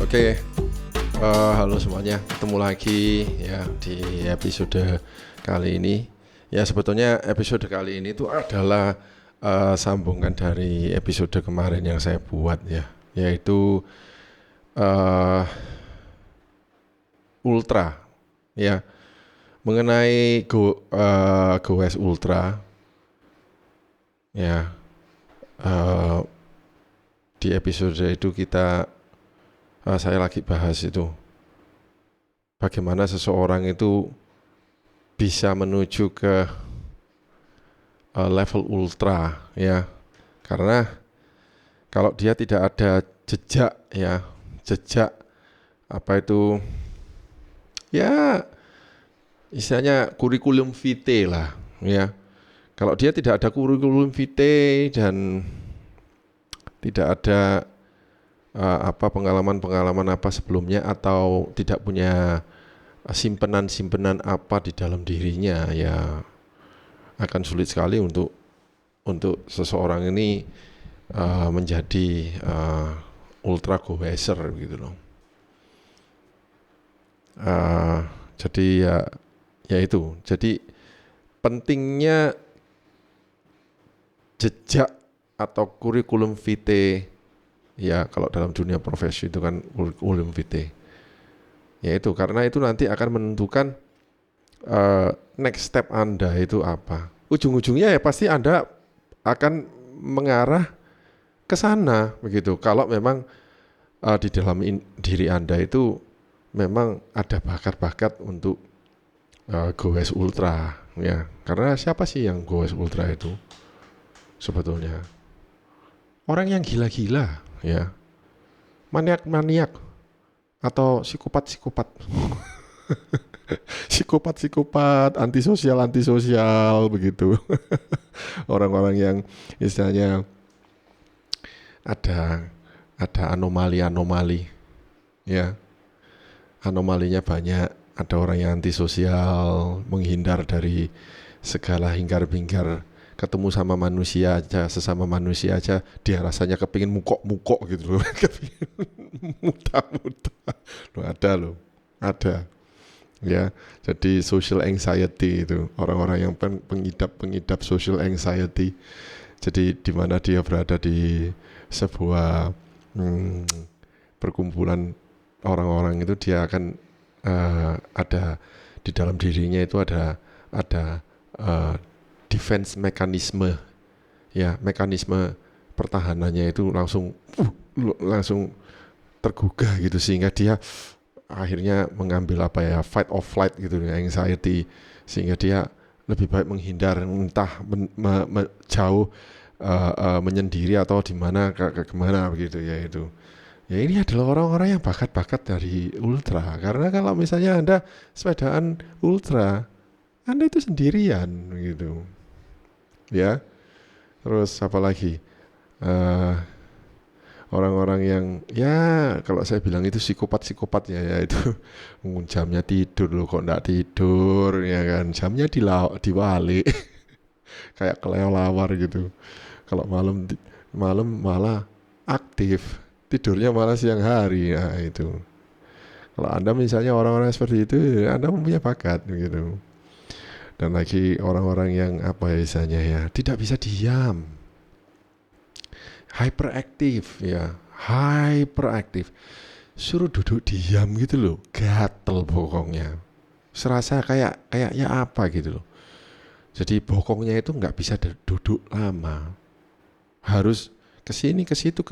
Oke, halo semuanya, ketemu lagi ya di episode kali ini. Ya sebetulnya episode kali ini tuh adalah sambungan dari episode kemarin yang saya buat ya, yaitu eh, Ultra ya, mengenai Goes Ultra ya. eh, di episode itu saya lagi bahas itu bagaimana seseorang itu bisa menuju ke level ultra ya, karena kalau dia tidak ada jejak ya, jejak apa itu ya, istilahnya kurikulum vitae lah ya. Kalau dia tidak ada kurikulum vitae dan tidak ada pengalaman-pengalaman apa sebelumnya, atau tidak punya simpenan-simpenan apa di dalam dirinya, ya akan sulit sekali untuk seseorang ini menjadi ultra goeser gitu loh. Jadi ya itu. Jadi pentingnya jejak atau kurikulum vitae ya, kalau dalam dunia profesi itu kan kurikulum vitae. Ya itu, karena itu nanti akan menentukan next step Anda itu apa. Ujung-ujungnya ya pasti Anda akan mengarah ke sana begitu. Kalau memang di dalam diri Anda itu memang ada bakat-bakat untuk goes ultra ya. Karena siapa sih yang goes ultra itu sebetulnya? Orang yang gila-gila ya, maniak-maniak atau psikopat-psikopat. Psikopat-psikopat, antisosial begitu. Orang-orang yang istilahnya ada anomali ya. Anomalinya banyak. Ada orang yang antisosial, menghindar dari segala hingar-bingar. Ketemu sama manusia aja, sesama manusia aja, dia rasanya kepingin mukok-mukok gitu loh. Kepingin muta-muta. Loh, ada. Ya, jadi social anxiety itu, orang-orang yang pengidap social anxiety. Jadi di mana dia berada di sebuah perkumpulan orang-orang itu, dia akan ada di dalam dirinya itu ada defense mekanisme ya, mekanisme pertahanannya itu langsung tergugah gitu, sehingga dia akhirnya mengambil fight or flight gitu ya, anxiety, sehingga dia lebih baik menghindar, entah jauh, menyendiri atau di mana ke kemana begitu ya. Itu ya, ini adalah orang-orang yang bakat-bakat dari ultra. Karena kalau misalnya Anda sepedaan ultra, Anda itu sendirian gitu ya. Terus apa lagi, orang-orang yang ya kalau saya bilang itu psikopat-psikopat ya itu jamnya tidur loh, kok enggak tidur ya kan, jamnya diwalik kayak kelelawar gitu. Kalau malam malah aktif, tidurnya malah siang hari. Nah itu, kalau Anda misalnya orang-orang seperti itu, Anda mempunyai bakat gitu. Dan lagi orang-orang yang misalnya ya, tidak bisa diam, hyperaktif ya, hyperaktif, suruh duduk diam gitu loh, gatel bokongnya, serasa kayaknya apa gitu loh. Jadi bokongnya itu nggak bisa duduk lama, harus kesini ke situ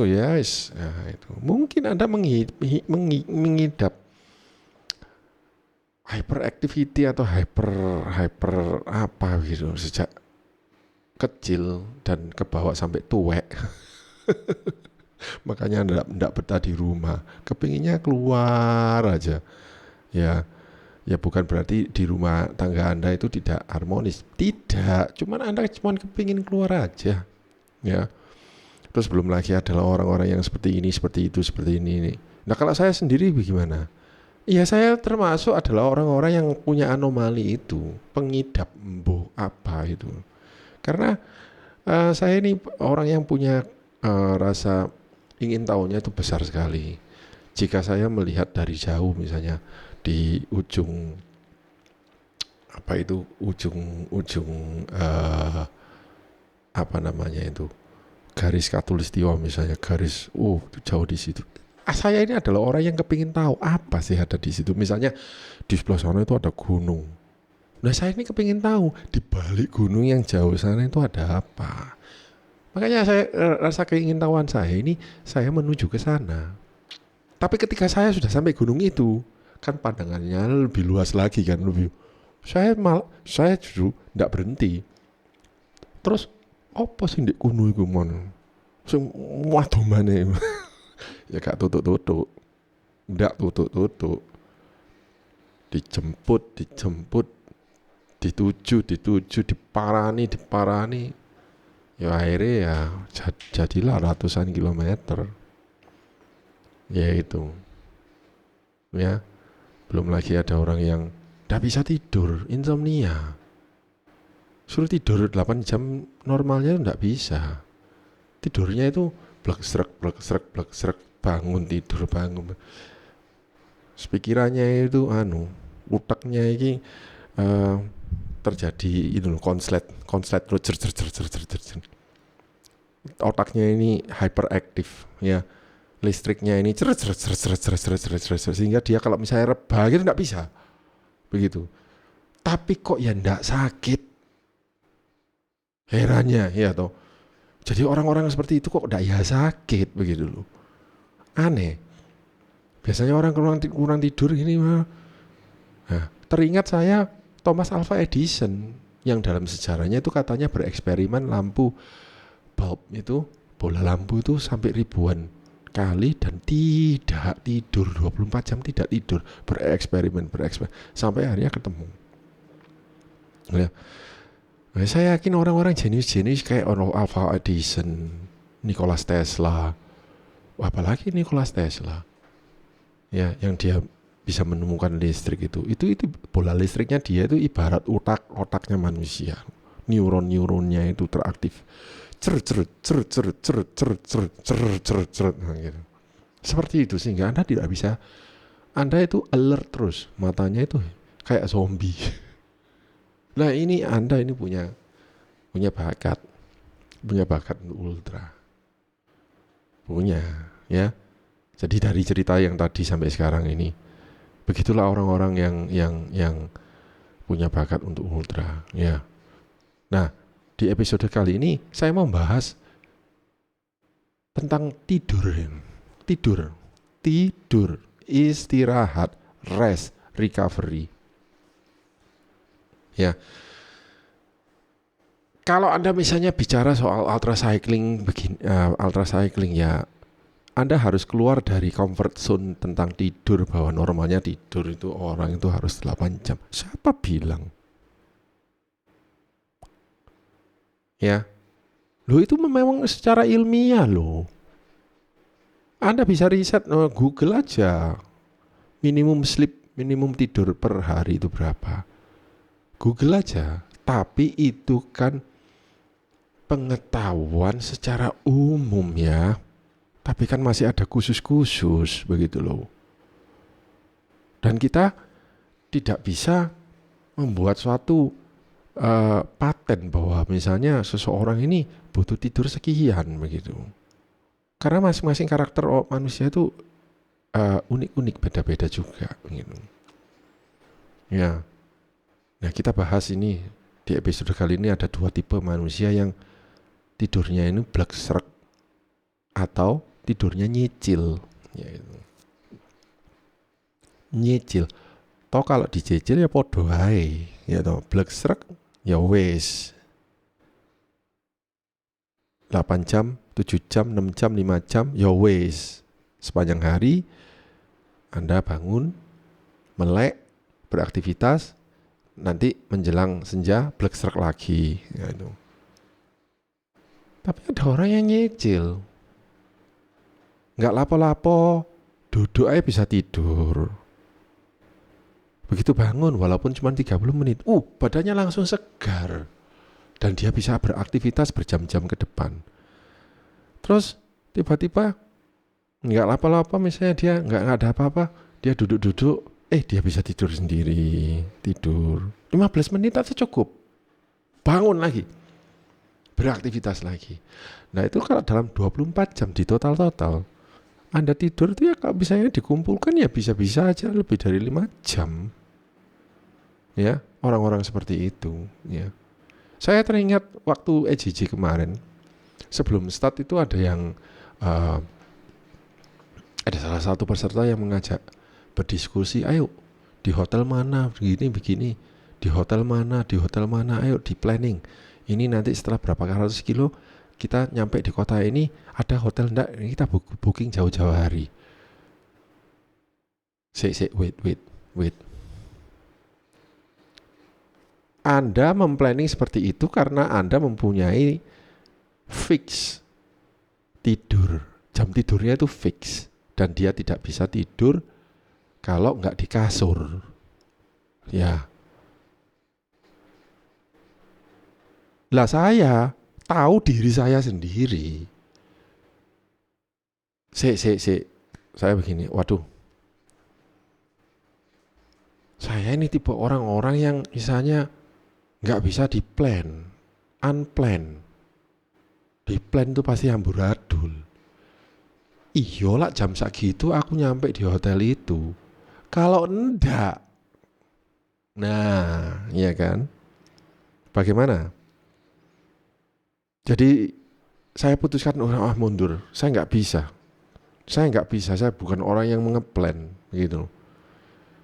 ya. Nah, itu mungkin Anda mengidap hyperactivity atau hyper apa gitu sejak kecil dan kebawa sampai tuwek. Makanya enggak betah di rumah, kepinginnya keluar aja ya. Ya bukan berarti di rumah tangga Anda itu tidak harmonis, tidak, cuman Anda kepingin keluar aja ya. Terus belum lagi adalah orang-orang yang seperti ini, seperti itu, seperti ini. Nah kalau saya sendiri bagaimana? Ya saya termasuk adalah orang-orang yang punya anomali itu, pengidap apa itu. Karena saya ini orang yang punya rasa ingin tahunya itu besar sekali. Jika saya melihat dari jauh misalnya di ujung apa namanya itu, garis Katulistiwa misalnya, garis itu jauh di situ. Saya ini adalah orang yang kepingin tahu apa sih ada di situ. Misalnya di sebelah sana itu ada gunung. Nah saya ini kepingin tahu di balik gunung yang jauh sana itu ada apa. Makanya saya rasa keingintahuan saya ini, saya menuju ke sana. Tapi ketika saya sudah sampai gunung itu, kan pandangannya lebih luas lagi kan, lebih. Saya justru tidak berhenti. Terus apa sih di gunung itu mon? Sing waduh maneh. Ya gak tutuk-tutuk. Ndak tutuk-tutuk. Dijemput, dituju, diparani. Ya akhirnya ya jadilah ratusan kilometer. Ya itu. Ya, belum lagi ada orang yang ndak bisa tidur, insomnia. Suruh tidur 8 jam normalnya ndak bisa. Tidurnya itu blek srek, bangun tidur bangun. Pikirannya itu utaknya ini terjadi itu konslet otaknya ini hyperaktif ya, listriknya ini sehingga dia kalau misalnya rebah gitu nggak bisa begitu. Tapi kok ya nggak sakit, herannya ya toh. Jadi orang-orang seperti itu kok nggak ya sakit begitu loh, aneh. Biasanya orang kurang tidur gini mah. Nah, teringat saya Thomas Alva Edison yang dalam sejarahnya itu katanya bereksperimen lampu bulb itu, bola lampu itu sampai ribuan kali dan tidak tidur, 24 jam tidak tidur, bereksperimen sampai akhirnya ketemu. Ya. Nah, saya yakin orang-orang jenius kayak Alva Edison, Nikola Tesla, apalagi Nikola Tesla. Ya, yang dia bisa menemukan listrik itu bola listriknya dia itu ibarat otaknya manusia, neuronnya itu teraktif, nah, gitu. Seperti itu sehingga Anda tidak bisa, Anda itu alert terus, matanya itu kayak zombie. Nah ini Anda ini punya bakat untuk ultra, punya ya. Jadi dari cerita yang tadi sampai sekarang ini, begitulah orang-orang yang punya bakat untuk ultra, ya. Nah, di episode kali ini saya mau bahas tentang tidur, istirahat, rest, recovery. Ya. Kalau Anda misalnya bicara soal ultra cycling ya, Anda harus keluar dari comfort zone tentang tidur, bahwa normalnya tidur itu orang itu harus 8 jam. Siapa bilang? Ya. Loh itu memang secara ilmiah loh. Anda bisa riset, Google aja. Minimum tidur per hari itu berapa? Google aja. Tapi itu kan pengetahuan secara umum ya. Tapi kan masih ada khusus begitu loh. Dan kita tidak bisa membuat suatu paten bahwa misalnya seseorang ini butuh tidur sekian begitu. Karena masing-masing karakter manusia itu unik-unik, beda-beda juga begitu. Ya. Nah, kita bahas ini di episode kali ini ada 2 tipe manusia yang tidurnya ini blek srek atau tidurnya nyicil, yaitu nyicil. Toh kalau dicicil ya podo ae, ya toh blek srek ya wis. 8 jam, 7 jam, 6 jam, 5 jam ya wis. Sepanjang hari Anda bangun, melek, beraktivitas, nanti menjelang senja blek srek lagi, ya itu. Tapi ada orang yang nyicil. Nggak lapo-lapo, duduk aja bisa tidur. Begitu bangun, walaupun cuma 30 menit, badannya langsung segar. Dan dia bisa beraktivitas berjam-jam ke depan. Terus tiba-tiba nggak apa-apa, misalnya dia nggak ada apa-apa, dia duduk-duduk, dia bisa tidur sendiri, tidur 15 menit aja cukup, bangun lagi, beraktivitas lagi. Nah itu kalau dalam 24 jam di total Anda tidur itu ya kalau misalnya dikumpulkan ya bisa-bisa aja lebih dari 5 jam. Ya, orang-orang seperti itu. Ya, saya teringat waktu EJJ kemarin, sebelum start itu ada yang ada salah satu peserta yang mengajak berdiskusi, ayo di hotel mana begini, di hotel mana, ayo di planning. Ini nanti setelah berapa ratus kilo kita nyampe di kota ini, ada hotel enggak? Kita booking jauh-jauh hari. Wait. Anda memplanning seperti itu karena Anda mempunyai fix tidur. Jam tidurnya itu fix. Dan dia tidak bisa tidur kalau nggak di kasur. Ya. Lah saya tahu diri saya sendiri. Saya begini, waduh. Saya ini tipe orang-orang yang misalnya nggak bisa di-plan, unplanned. Di-plan itu pasti amburadul. Iyalah jam segitu aku nyampe di hotel itu. Kalau enggak, nah, iya kan? Bagaimana? Jadi saya putuskan mundur. Saya nggak bisa. Saya bukan orang yang mengeplan gitu.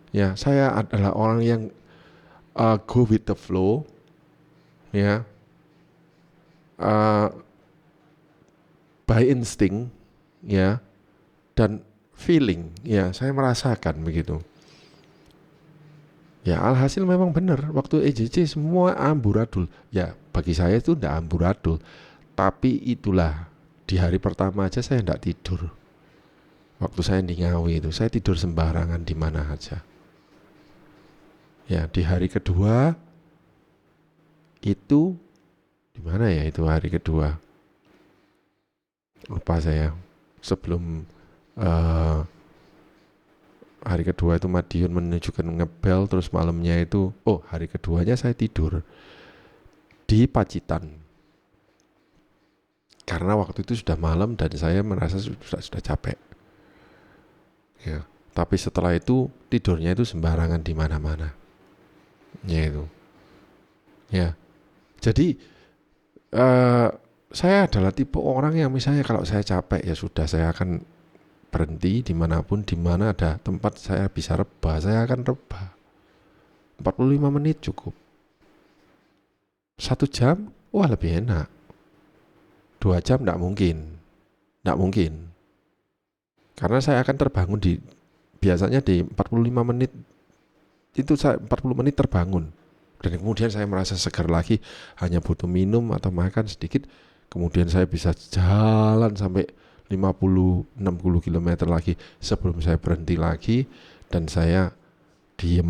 Ya, saya adalah orang yang go with the flow. Ya, by instinct, ya, dan feeling. Ya, saya merasakan begitu. Ya, alhasil memang benar. Waktu EJJ semua amburadul. Ya, bagi saya itu tidak amburadul. Tapi itulah, di hari pertama aja saya tidak tidur. Waktu saya di Ngawi itu, saya tidur sembarangan di mana aja. Ya, di hari kedua itu di mana ya itu hari kedua? Lupa saya. Sebelum hari kedua itu Madiun menunjukkan ngebel, terus malamnya itu, hari keduanya saya tidur di Pacitan. Karena waktu itu sudah malam dan saya merasa sudah capek. Ya, tapi setelah itu tidurnya itu sembarangan di mana-mana. Ya itu. Ya. Jadi saya adalah tipe orang yang misalnya kalau saya capek ya sudah, saya akan berhenti dimanapun, dimana ada tempat saya bisa rebah, saya akan rebah. 45 menit cukup. 1 jam, wah lebih enak. 2 jam enggak mungkin. Karena saya akan terbangun biasanya di 45 menit, itu saya 40 menit terbangun. Dan kemudian saya merasa segar lagi, hanya butuh minum atau makan sedikit, kemudian saya bisa jalan sampai 50-60 km lagi sebelum saya berhenti lagi dan saya diem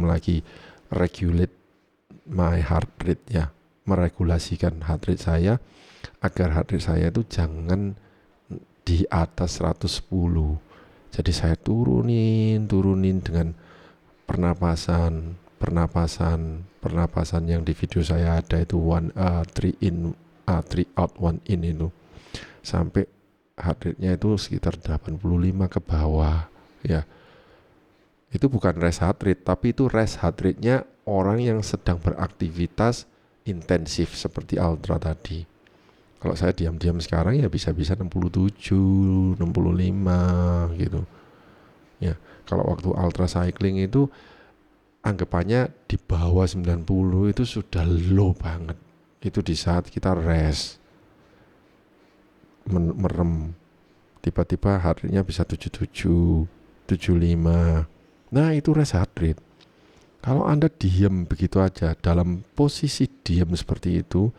lagi regulate my heart rate, ya, meregulasikan heart rate saya agar heart rate saya itu jangan di atas 110. Jadi saya turunin dengan pernapasan yang di video saya ada itu 3 out 1 in itu, sampai heart rate-nya itu sekitar 85 ke bawah, ya. Itu bukan rest heart rate, tapi itu rest heart rate-nya orang yang sedang beraktivitas intensif seperti ultra tadi. Kalau saya diam-diam sekarang ya bisa-bisa 67, 65 gitu. Ya, kalau waktu ultra cycling itu anggapannya di bawah 90 itu sudah low banget. Itu di saat kita rest, merem, tiba-tiba heart rate-nya bisa 77, 75. Nah itu rest heart rate. Kalau Anda diam begitu aja, dalam posisi diam seperti itu,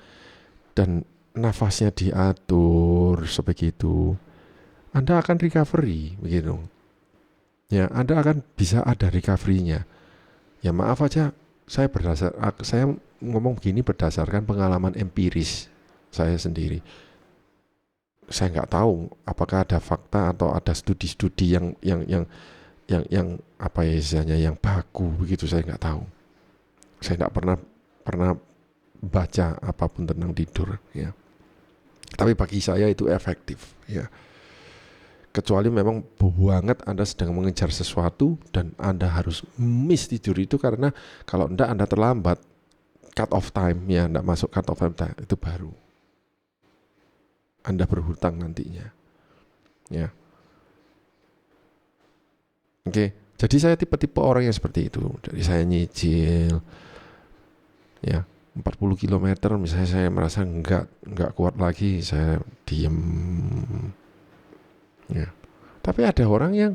dan nafasnya diatur sebegitu, Anda akan recovery begitu. Ya, Anda akan bisa ada recovery-nya. Ya maaf aja, saya ngomong begini berdasarkan pengalaman empiris saya sendiri. saya nggak tahu apakah ada fakta atau ada studi-studi yang apa ya istilahnya yang baku begitu, saya nggak tahu. Saya nggak pernah baca apapun tentang tidur ya. Tapi bagi saya itu efektif ya. Kecuali memang banget Anda sedang mengejar sesuatu dan Anda harus miss tidur itu, karena kalau enggak Anda terlambat cut off time ya, enggak masuk cut off time itu baru Anda berhutang nantinya ya. Oke, jadi saya tipe-tipe orang yang seperti itu. Jadi saya nyicil ya 40 km misalnya, saya merasa enggak kuat lagi, saya diem ya. Tapi ada orang yang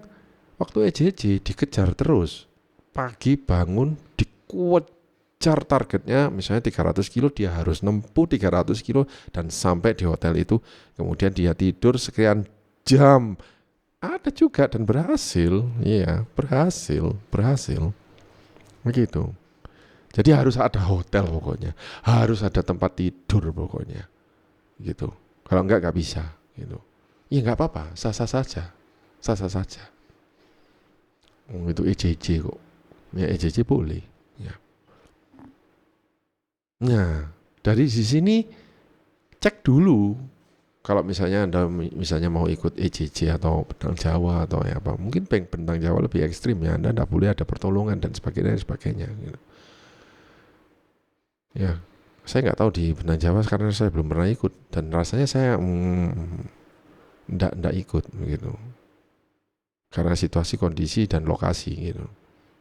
waktu EJJ dikejar terus, pagi bangun dikejar targetnya misalnya 300 kilo, dia harus nempuh 300 kilo dan sampai di hotel itu, kemudian dia tidur sekian jam. Ada juga dan berhasil, iya berhasil begitu. Jadi harus ada hotel pokoknya, harus ada tempat tidur pokoknya gitu. Kalau enggak bisa gitu. Ya nggak apa-apa, sah-sah saja. Itu EJJ kok. Ya EJJ boleh. Ya. Nah, dari di sini cek dulu. Kalau misalnya Anda misalnya mau ikut EJJ atau Bentang Jawa atau ya apa, mungkin Bentang Jawa lebih ekstrim ya. Anda tidak boleh ada pertolongan dan sebagainya. Gitu. Ya, saya nggak tahu di Bentang Jawa karena saya belum pernah ikut dan rasanya saya ndak ikut gitu. Karena situasi, kondisi, dan lokasi gitu.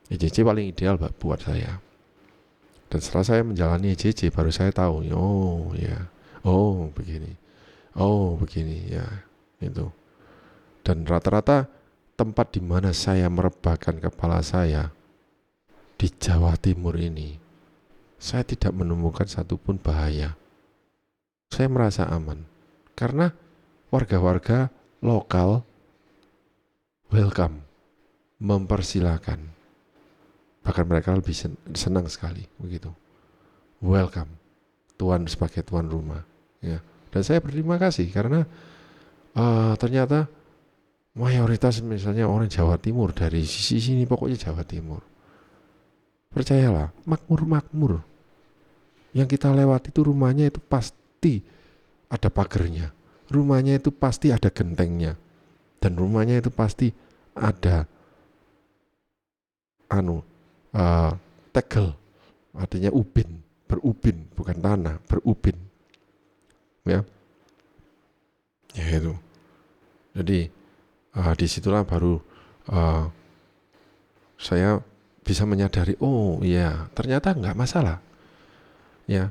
EJJ paling ideal buat saya. Dan setelah saya menjalani EJJ baru saya tahu, begini ya itu. Dan rata-rata tempat di mana saya merebahkan kepala saya di Jawa Timur ini, saya tidak menemukan satupun bahaya. Saya merasa aman karena warga-warga lokal welcome, mempersilahkan. Bahkan mereka lebih senang sekali begitu. Welcome, tuan sebagai tuan rumah. Ya. Dan saya berterima kasih karena ternyata mayoritas misalnya orang Jawa Timur dari sisi sini, pokoknya Jawa Timur. Percayalah, makmur. Yang kita lewati itu rumahnya itu pasti ada pagernya. Rumahnya itu pasti ada gentengnya. Dan rumahnya itu pasti ada tegel, artinya berubin, bukan tanah, berubin. Ya itu. Jadi disitulah baru saya bisa menyadari, oh iya, ternyata enggak masalah. Ya.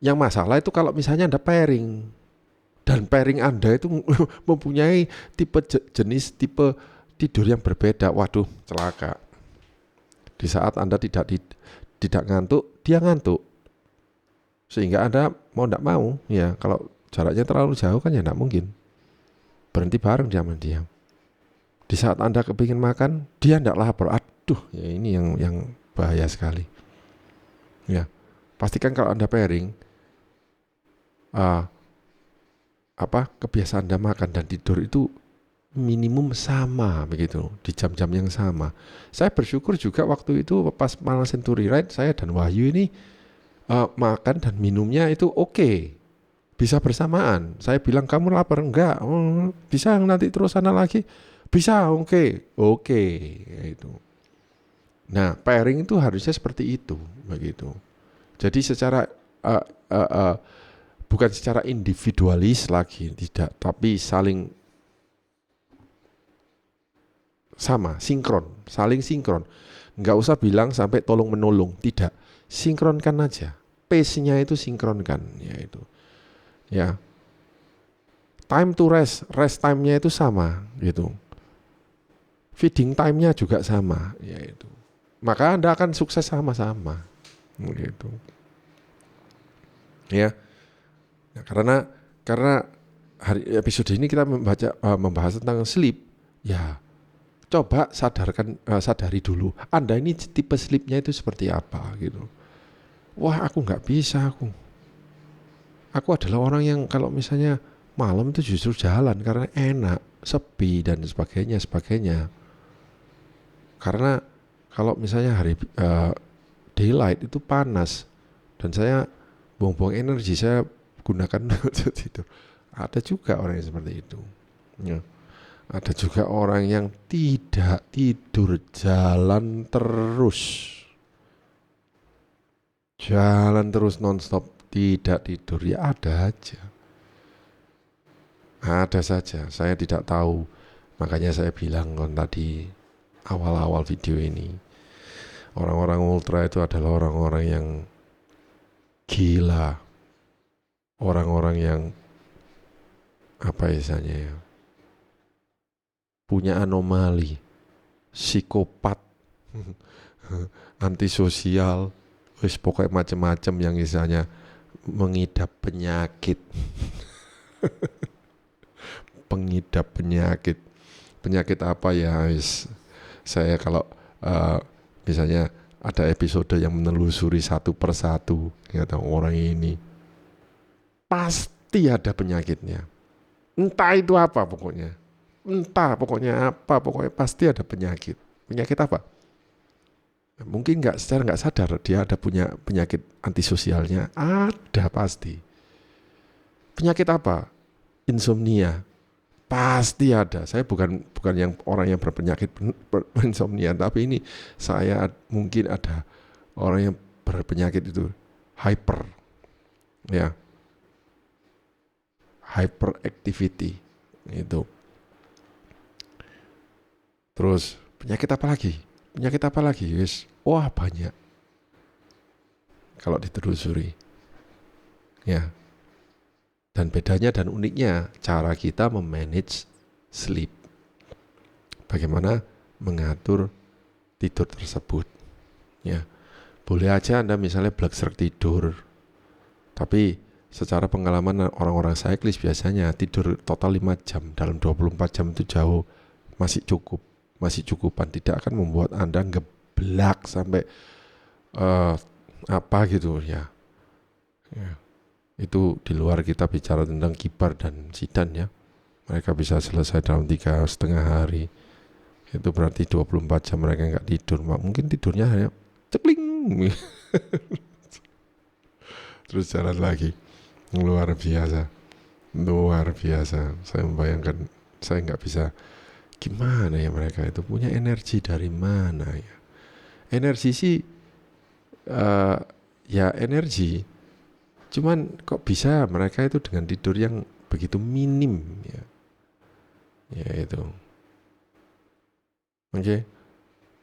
Yang masalah itu kalau misalnya Anda pairing. Dan pairing Anda itu mempunyai jenis tipe tidur yang berbeda. Waduh, celaka. Di saat Anda tidak ngantuk, dia ngantuk. Sehingga Anda mau tidak mau, ya kalau jaraknya terlalu jauh kan ya tidak mungkin. Berhenti bareng dia sama dia. Di saat Anda kepingin makan, dia tidak lapar. Aduh, ya ini yang bahaya sekali. Ya, pastikan kalau Anda pairing, kebiasaan Anda makan dan tidur itu minimum sama begitu di jam-jam yang sama. Saya bersyukur juga waktu itu pas Malang Century Ride, saya dan Wahyu ini makan dan minumnya itu oke. Bisa bersamaan. Saya bilang, kamu lapar? Enggak. Bisa nanti terus sana lagi? Bisa, oke. Itu. Nah, pairing itu harusnya seperti itu begitu. Jadi secara bukan secara individualis lagi, tidak, tapi saling sama, saling sinkron. Nggak usah bilang sampai tolong menolong, tidak. Sinkronkan aja. Pace-nya itu sinkronkan, yaitu. Ya. Time to rest time-nya itu sama, gitu. Feeding time-nya juga sama, yaitu. Maka Anda akan sukses sama-sama, gitu. Ya. Nah, karena episode ini kita membahas tentang sleep, ya coba sadari dulu Anda ini tipe sleepnya itu seperti apa gitu. Wah, aku nggak bisa, aku adalah orang yang kalau misalnya malam itu justru jalan karena enak, sepi dan sebagainya. Karena kalau misalnya daylight itu panas dan saya buang-buang energi saya gunakan untuk tidur. Ada juga orang yang seperti itu. Ya. Ada juga orang yang tidak tidur, jalan terus nonstop, tidak tidur. Ya ada aja. Ada saja. Saya tidak tahu. Makanya saya bilang kan tadi awal-awal video ini, orang-orang ultra itu adalah orang-orang yang gila, orang-orang yang apa istilahnya ya, punya anomali, psikopat, antisosial, wis pokoknya macam-macam yang misalnya mengidap penyakit, penyakit apa ya, saya kalau misalnya ada episode yang menelusuri satu persatu, ya tahu orang ini pasti ada penyakitnya, entah itu apa pokoknya. Pokoknya pasti ada penyakit. Penyakit apa? Mungkin secara nggak sadar dia ada punya penyakit antisosialnya. Ada pasti. Penyakit apa? Insomnia. Pasti ada. Saya bukan yang orang yang berpenyakit insomnia, tapi ini saya mungkin ada orang yang berpenyakit itu hyper, ya, hyperactivity itu. Terus penyakit apa lagi? Yes. Wah banyak. Kalau ditelusuri, ya. Dan bedanya dan uniknya cara kita memanage sleep. Bagaimana mengatur tidur tersebut. Ya. Boleh aja Anda misalnya black tidur. Tapi secara pengalaman orang-orang cyclist biasanya tidur total 5 jam. Dalam 24 jam itu jauh masih cukupan, tidak akan membuat Anda ngeblak sampai apa gitu ya. Itu di luar kita bicara tentang kibar dan sidan ya. Mereka bisa selesai dalam 3,5 hari. Itu berarti 24 jam mereka nggak tidur. Mungkin tidurnya hanya cekling. Terus jalan lagi. Luar biasa. Saya membayangkan, saya nggak bisa. Gimana ya mereka itu punya energi dari mana ya? Energi sih, ya energi. Cuman kok bisa mereka itu dengan tidur yang begitu minim ya? Ya itu. Oke.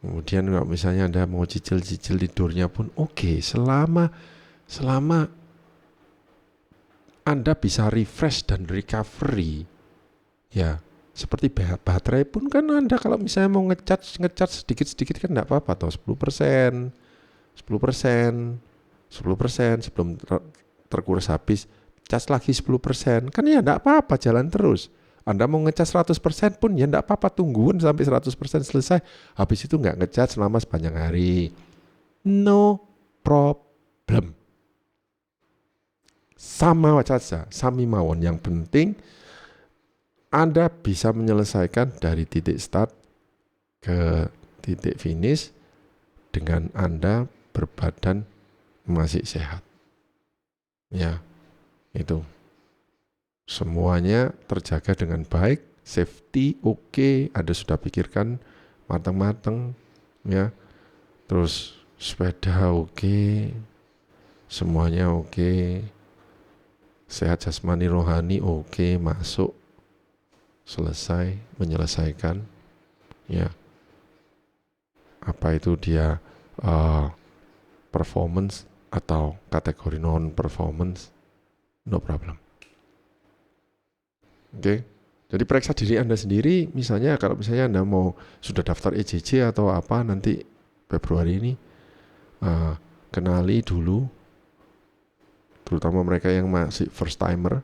Kemudian kalau misalnya Anda mau cicil tidurnya pun oke, selama Anda bisa refresh dan recovery, ya. Seperti baterai pun kan Anda kalau misalnya mau ngecharge sedikit-sedikit kan enggak apa-apa toh, 10% sebelum terkuras habis, cas lagi 10%, kan ya enggak apa-apa, jalan terus. Anda mau ngecas 100% pun ya enggak apa-apa, tungguin sampai 100% selesai, habis itu enggak ngecas selama sepanjang hari. No problem. Sama saja, sami mawon, yang penting Anda bisa menyelesaikan dari titik start ke titik finish dengan Anda berbadan masih sehat. Ya, itu. Semuanya terjaga dengan baik, safety oke, Anda sudah pikirkan matang-matang, ya. Terus sepeda oke, semuanya oke. Sehat jasmani rohani oke, masuk, selesai, menyelesaikan, ya. Apa itu dia performance atau kategori non performance, no problem. Oke. Jadi periksa diri Anda sendiri, misalnya kalau misalnya Anda mau sudah daftar EJJ atau apa nanti Februari ini, kenali dulu, terutama mereka yang masih first timer,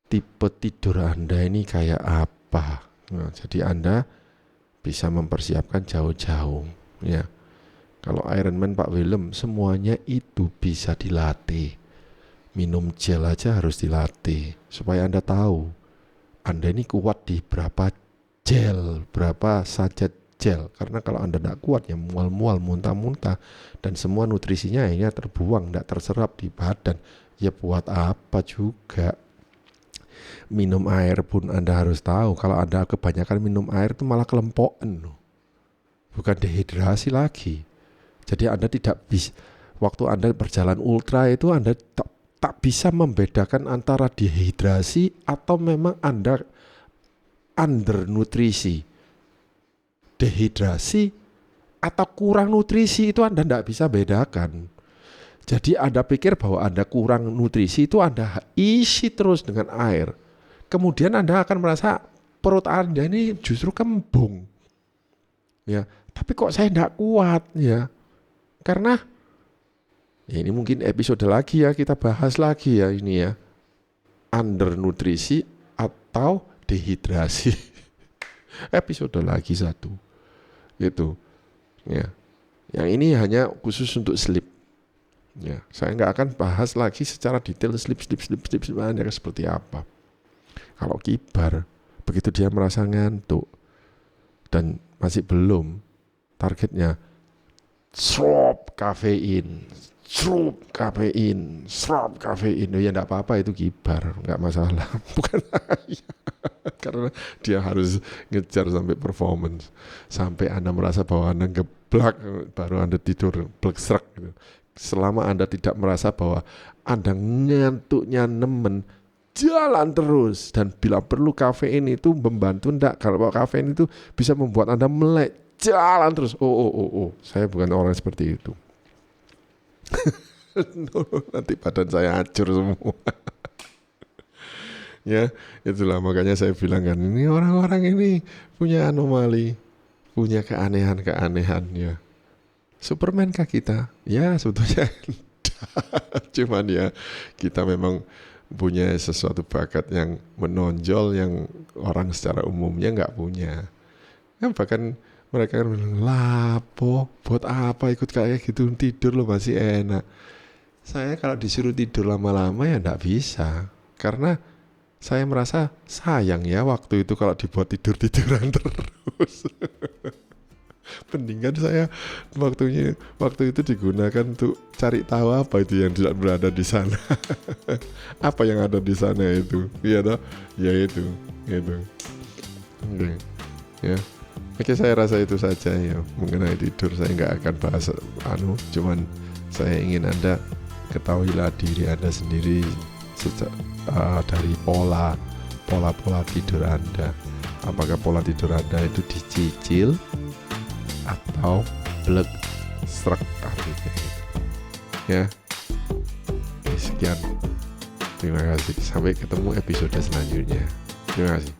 tipe tidur Anda ini kayak apa. Nah, jadi Anda bisa mempersiapkan jauh-jauh, ya. Kalau Ironman Pak Willem, semuanya itu bisa dilatih. Minum gel aja harus dilatih supaya Anda tahu Anda ini kuat di berapa saja gel. Karena kalau Anda tidak kuat ya mual-mual, muntah-muntah, dan semua nutrisinya akhirnya terbuang, tidak terserap di badan. Ya buat apa juga. Minum air pun Anda harus tahu, kalau Anda kebanyakan minum air itu malah kelempokan, bukan dehidrasi lagi. Jadi Anda tidak bisa, waktu Anda berjalan ultra itu Anda tak bisa membedakan antara dehidrasi atau memang Anda undernutrisi. Dehidrasi atau kurang nutrisi itu Anda tidak bisa bedakan. Jadi Anda pikir bahwa Anda kurang nutrisi itu Anda isi terus dengan air. Kemudian Anda akan merasa perut Anda ini justru kembung. Ya, tapi kok saya tidak kuat ya? Karena ya ini mungkin episode lagi ya, kita bahas lagi ya ini ya. Undernutrisi atau dehidrasi. Episode lagi satu. Gitu. Ya. Yang ini hanya khusus untuk sleep. Ya, saya nggak akan bahas lagi secara detail sleep seperti apa. Kalau kibar, begitu dia merasa ngantuk dan masih belum targetnya, srop kafein, ya enggak apa-apa, itu kibar, enggak masalah. Bukan karena dia harus ngejar sampai performance, sampai Anda merasa bahwa Anda geblak, baru Anda tidur bleksrek gitu. Selama Anda tidak merasa bahwa Anda ngantuknya nemen, jalan terus. Dan bila perlu kafein itu membantu, enggak, kalau kafein itu bisa membuat Anda melek, jalan terus. Oh, saya bukan orang seperti itu. Nanti badan saya hancur semua. Ya, itulah makanya saya bilang kan, ini orang-orang ini punya anomali, punya keanehan-keanehan ya. Superman kah kita? Ya sebetulnya cuman ya kita memang punya sesuatu bakat yang menonjol yang orang secara umumnya nggak punya. Kan bahkan mereka kan bilang, lapo, buat apa ikut kayak gitu, tidur lo masih enak. Saya kalau disuruh tidur lama-lama ya nggak bisa, karena saya merasa sayang ya waktu itu kalau dibuat tidur-tiduran terus. Mendingan saya waktu itu digunakan untuk cari tahu apa itu yang tidak berada di sana. Apa yang ada di sana itu, iya toh? Ya itu. Oke. Ya. Oke, saya rasa itu saja ya mengenai tidur. Saya nggak akan bahas cuman saya ingin Anda ketahuilah diri Anda sendiri dari pola tidur Anda. Apakah pola tidur Anda itu dicicil atau blek strak artinya itu. Ya. Sekian. Terima kasih. Sampai ketemu episode selanjutnya. Terima kasih.